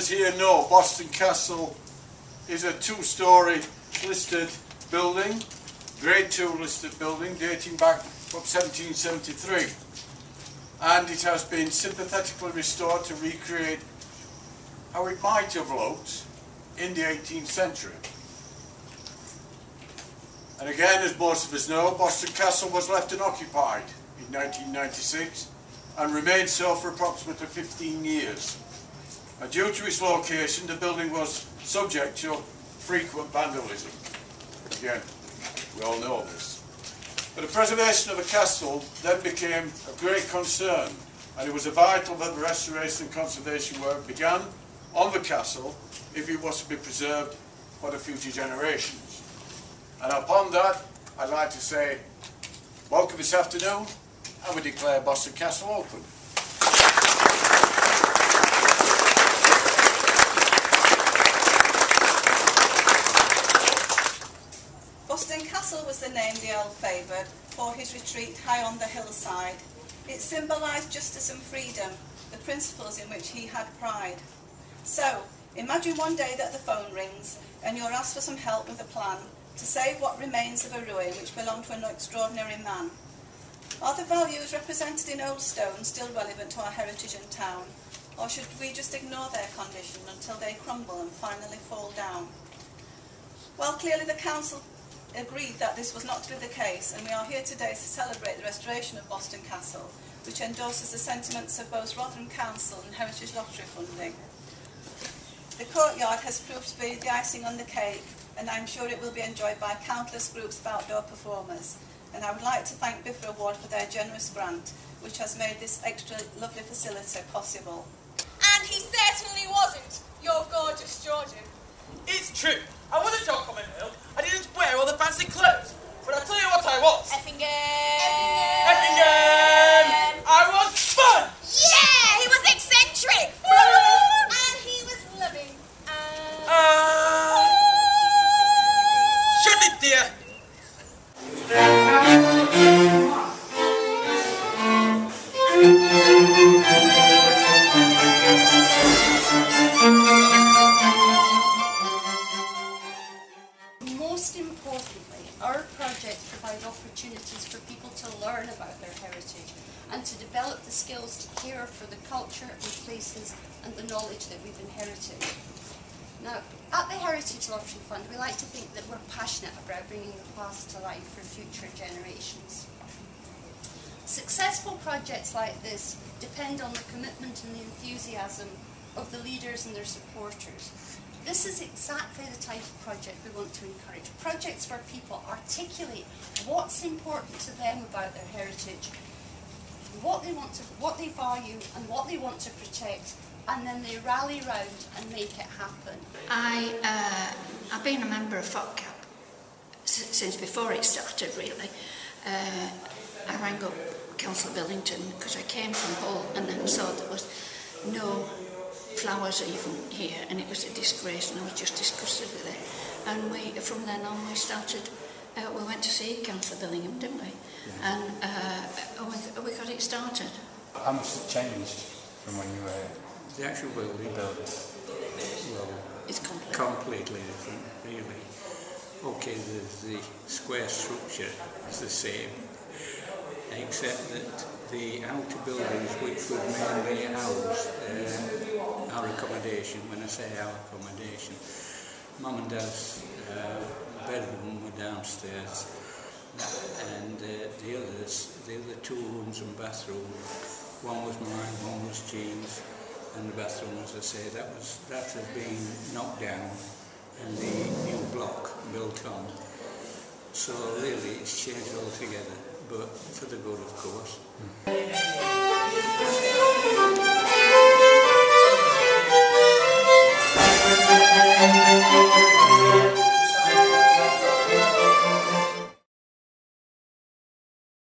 us here know, Boston Castle is a two-storey listed building, Grade 2 listed building, dating back from 1773. And it has been sympathetically restored to recreate how it might have looked in the 18th century. And again, as most of us know, Boston Castle was left unoccupied in 1996 and remained so for approximately 15 years. And due to its location, the building was subject to frequent vandalism. Again, we all know this. But the preservation of the castle then became a great concern, and it was vital that the restoration and conservation work began on the castle if it was to be preserved for the future generations. And upon that, I'd like to say welcome this afternoon, and we declare Boston Castle open. Boston Castle was the name the Earl favoured for his retreat high on the hillside. It symbolised justice and freedom, the principles in which he had pride. So, imagine one day that the phone rings and you're asked for some help with a plan to save what remains of a ruin which belonged to an extraordinary man. Are the values represented in old stone still relevant to our heritage and town, or should we just ignore their condition until they crumble and finally fall down? Well, clearly the council agreed that this was not to be the case, and we are here today to celebrate the restoration of Boston Castle, which endorses the sentiments of both Rotherham Council and Heritage Lottery funding. The courtyard has proved to be the icing on the cake, and I'm sure it will be enjoyed by countless groups of outdoor performers. And I would like to thank Biffa Award for their generous grant, which has made this extra lovely facility possible. And he certainly wasn't your gorgeous Georgian. It's true. I was a dog on my hill. I didn't wear all the fancy clothes. But I'll tell you what I was. Effingham! I was fun! Yeah, he was eccentric! And he was loving. Shut it, dear! Most importantly, our projects provide opportunities for people to learn about their heritage and to develop the skills to care for the culture and places and the knowledge that we've inherited. Now, at the Heritage Lottery Fund, we like to think that we're passionate about bringing the past to life for future generations. Successful projects like this depend on the commitment and the enthusiasm of the leaders and their supporters. This is exactly the type of project we want to encourage. Projects where people articulate what's important to them about their heritage, what they value and what they want to protect, and then they rally round and make it happen. I've been a member of FOCAP since before it started, really. I rang up Councillor Billington because I came from Hull and then saw there was no flowers even here, and it was a disgrace, and I was just disgusted with it. And from then on, we went to see Councillor Billingham, didn't we? Yeah. And we got it started. How much has it changed from when you were here? The actual building, well, it's completely different, really. Okay, the square structure is the same, except that the outer buildings, which would mainly house our accommodation, when I say our accommodation, Mum and Dad's bedroom were downstairs, and the other two rooms and bathroom, one was mine, one was Jean's, and the bathroom, as I say, that has been knocked down and the new block built on. So really it's changed altogether, but for the good, of course.